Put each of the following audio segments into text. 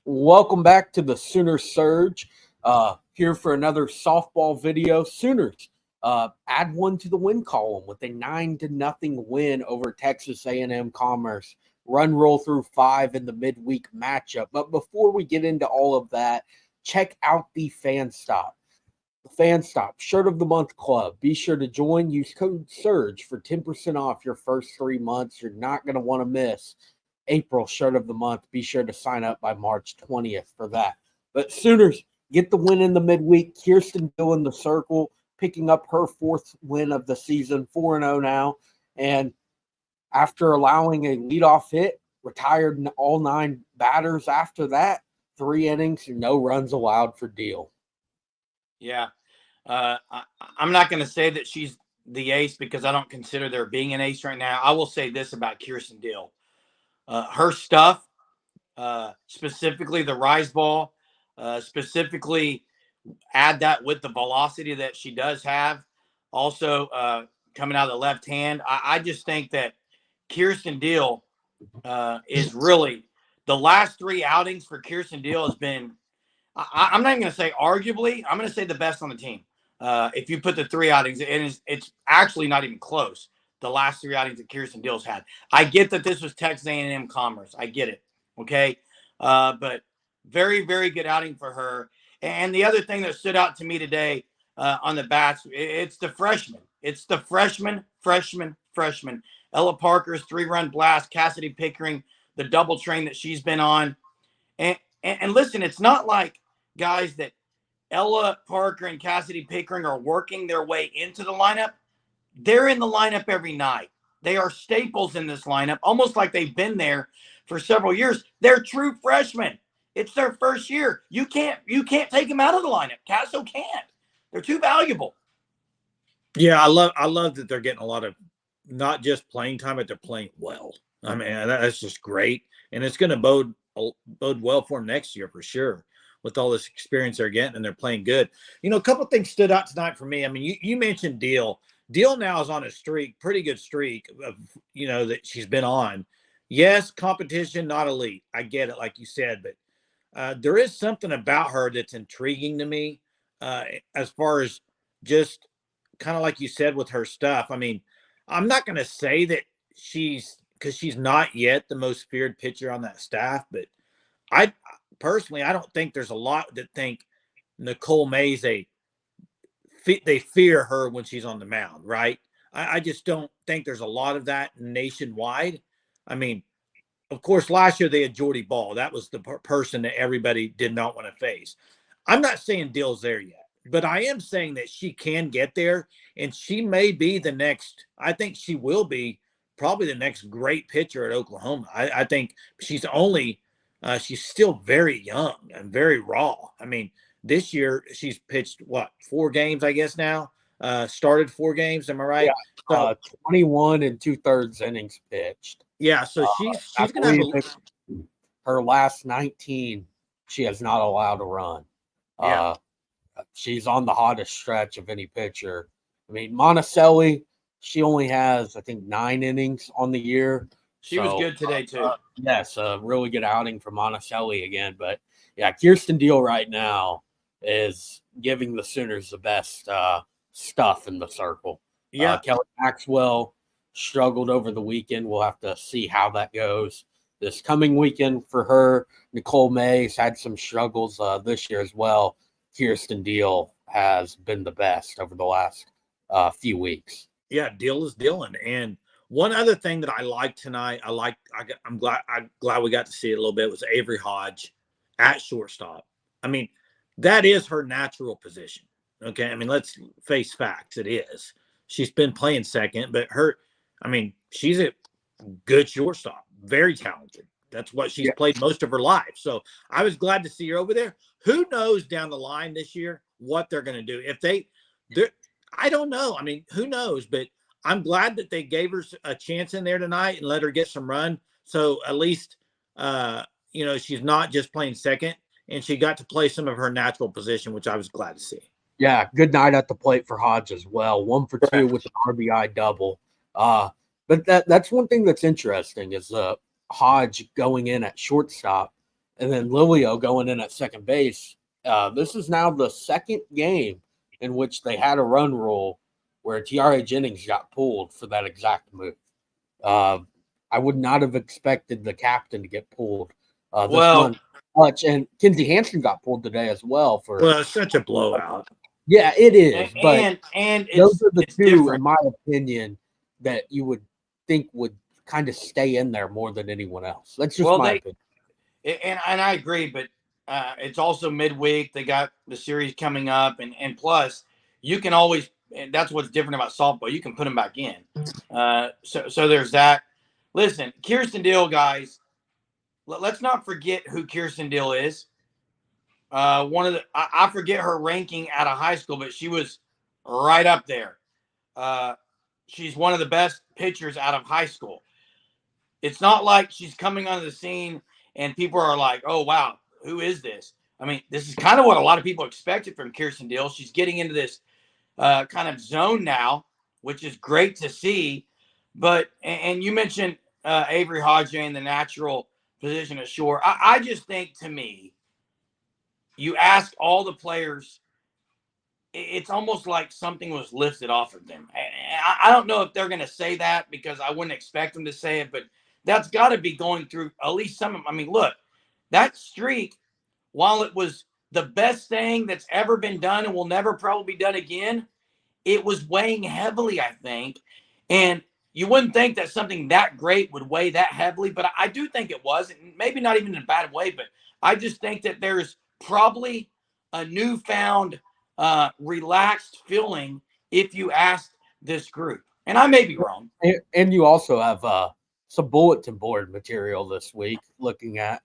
Welcome back to the Sooner Surge. Here for another softball video. Sooners add one to the win column with a 9-0 win over Texas A&M Commerce. Run roll through 5 in the midweek matchup. But before we get into all of that, check out the Fan Stop. The Fan Stop Shirt of the Month Club. Be sure to join. Use code SURGE for 10% off your first 3 months. You're not going to want to miss April Shirt of the Month. Be sure to sign up by March 20th for that. But Sooners get the win in the midweek. Kirsten in the circle, picking up her 4th win of the season, 4-0 now. And after allowing a leadoff hit, retired all 9 batters after that, 3 innings, no runs allowed for Deal. Yeah. I'm not going to say that she's the ace because I don't consider there being an ace right now. I will say this about Kirsten Deal. Her stuff, specifically the rise ball, specifically add that with the velocity that she does have. Also, coming out of the left hand, I just think that Kirsten Deal is really the last 3 outings for Kirsten Deal has been. I'm not even going to say arguably. I'm going to say the best on the team. If you put the 3 outings, it's actually not even close. The last 3 outings that Kirsten Deal's had. I get that this was Texas A&M Commerce. I get it. Okay. But very, very good outing for her. And the other thing that stood out to me today on the bats, it's the freshmen. It's the freshman. Ella Parker's 3-run blast, Cassidy Pickering, the double train that she's been on. And listen, it's not like guys that Ella Parker and Cassidy Pickering are working their way into the lineup. They're in the lineup every night. They are staples in this lineup, almost like they've been there for several years. They're true freshmen. It's their first year. You can't take them out of the lineup. Casso can't. They're too valuable. Yeah, I love that they're getting a lot of not just playing time, but they're playing well. I mean, that's just great, and it's going to bode well for them next year for sure. With all this experience they're getting, and they're playing good. You know, a couple of things stood out tonight for me. I mean, you mentioned Deal. Deal now is on a streak, pretty good streak of, that she's been on. Yes, competition, not elite. I get it, like you said, but there is something about her that's intriguing to me as far as just kind of like you said with her stuff. I mean, I'm not going to say that because she's not yet the most feared pitcher on that staff, but I personally don't think there's a lot that think Nicole May's they fear her when she's on the mound, right? I just don't think there's a lot of that nationwide. I mean, of course, last year they had Jordy Ball. That was the person that everybody did not want to face. I'm not saying Dill's there yet, but I am saying that she can get there, and she may be the next. I think she will be probably the next great pitcher at Oklahoma. I think she's still very young and very raw. I mean, this year she's pitched 4 games, I guess now. Started 4 games, am I right? Yeah, 21 and 2/3 innings pitched. Yeah, so she's gonna have her last 19. She has not allowed a run. Yeah. She's on the hottest stretch of any pitcher. I mean, Monticelli, she only has, I think, 9 innings on the year. She was good today, too. Yes, a really good outing for Monticelli again. But, yeah, Kirsten Deal right now is giving the Sooners the best stuff in the circle. Yeah. Kelly Maxwell struggled over the weekend. We'll have to see how that goes this coming weekend for her. Nicole May's had some struggles this year as well. Kirsten Deal has been the best over the last few weeks. Yeah, Deal is dealing. And one other thing that I liked tonight, I'm glad we got to see it a little bit, was Avery Hodge at shortstop. I mean, that is her natural position. Okay, I mean, let's face facts. It is. She's been playing second, but she's a good shortstop, very talented. That's what she's played most of her life. So I was glad to see her over there. Who knows down the line this year what they're going to do? I don't know. I mean, who knows? But I'm glad that they gave her a chance in there tonight and let her get some run. So at least, she's not just playing second, and she got to play some of her natural position, which I was glad to see. Yeah, good night at the plate for Hodge as well. 1 for 2 with an RBI double. But that's one thing that's interesting is Hodge going in at shortstop. and then Lilio going in at second base. This is now the second game in which they had a run rule where T.R.A. Jennings got pulled for that exact move. I would not have expected the captain to get pulled this much. And Kinsey Hansen got pulled today as well. It's such a blowout. Yeah, it is. But and those are the two, different. in my opinion, that you would think would kind of stay in there more than anyone else. That's just my opinion. And I agree, but it's also midweek. They got the series coming up, and plus you can always, and that's what's different about softball. You can put them back in. So there's that. Listen, Kirsten Deal, guys. Let's not forget who Kirsten Deal is. I forget her ranking out of high school, but she was right up there. She's one of the best pitchers out of high school. It's not like she's coming onto the scene and people are like, oh, wow, who is this? I mean, this is kind of what a lot of people expected from Kirsten Deal. She's getting into this kind of zone now, which is great to see. But, and you mentioned Avery Hodge in the natural position at short. I just think, to me, you ask all the players, it's almost like something was lifted off of them. I don't know if they're going to say that, because I wouldn't expect them to say it, but that's got to be going through at least some of them. I mean, look, that streak, while it was the best thing that's ever been done and will never probably be done again, it was weighing heavily, I think. And you wouldn't think that something that great would weigh that heavily, but I do think it was. Maybe not even in a bad way, but I just think that there's probably a newfound relaxed feeling if you asked this group. And I may be wrong. And you also have some bulletin board material this week looking at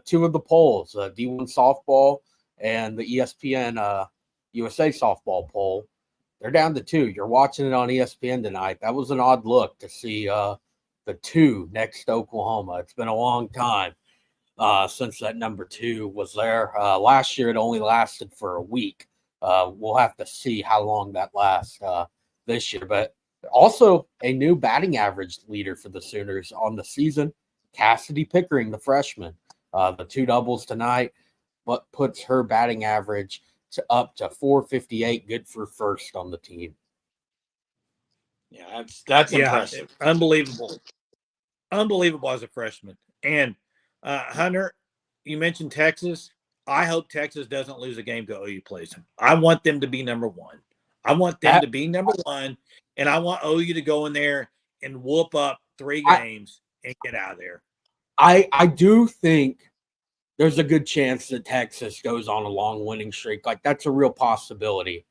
two of the polls, D1 softball and the ESPN USA softball poll. They're down to two. You're watching it on ESPN tonight. That was an odd look to see the two next to Oklahoma. It's been a long time since that number two was there. Last year, it only lasted for a week. We'll have to see how long that lasts this year. But also a new batting average leader for the Sooners on the season, Cassidy Pickering, the freshman. The two doubles tonight, but puts her batting average up to 458, good for first on the team. Yeah, that's impressive. Unbelievable as a freshman. And Hunter, you mentioned Texas. I hope Texas doesn't lose a game to OU plays them. I want them to be number one. I want them to be number one, and I want OU to go in there and whoop up 3 games and get out of there. I do think there's a good chance that Texas goes on a long winning streak. Like, that's a real possibility.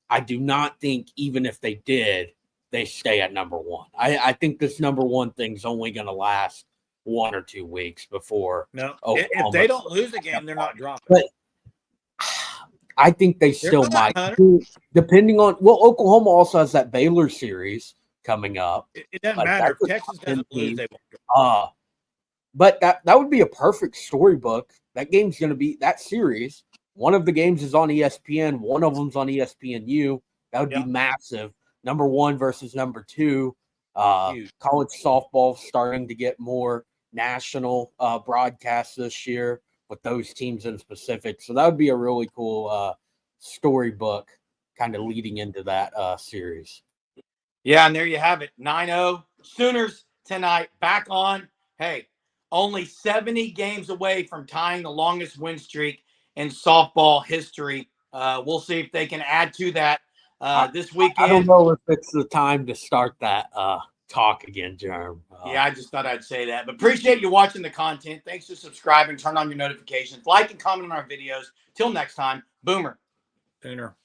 I do not think, even if they did, they stay at number one. I think this number one thing's only going to last 1 or 2 weeks before. No, if they don't lose a game, they're not dropping. But I think they still might, depending on. Well, Oklahoma also has that Baylor series coming up. It doesn't matter if Texas doesn't lose; they won't drop. But that would be a perfect storybook. That game's going to be that series. One of the games is on ESPN. One of them's on ESPNU. That would be massive. Number one versus number two. College softball starting to get more national broadcasts this year with those teams in specific. So that would be a really cool storybook kind of leading into that series. Yeah, and there you have it. 9-0 Sooners tonight back on. Hey, only 70 games away from tying the longest win streak in softball history. We'll see if they can add to that this weekend. I don't know if it's the time to start that talk again, Jerm. Yeah, I just thought I'd say that. But appreciate you watching the content. Thanks for subscribing. Turn on your notifications. Like and comment on our videos. Till next time, Boomer. Sooner.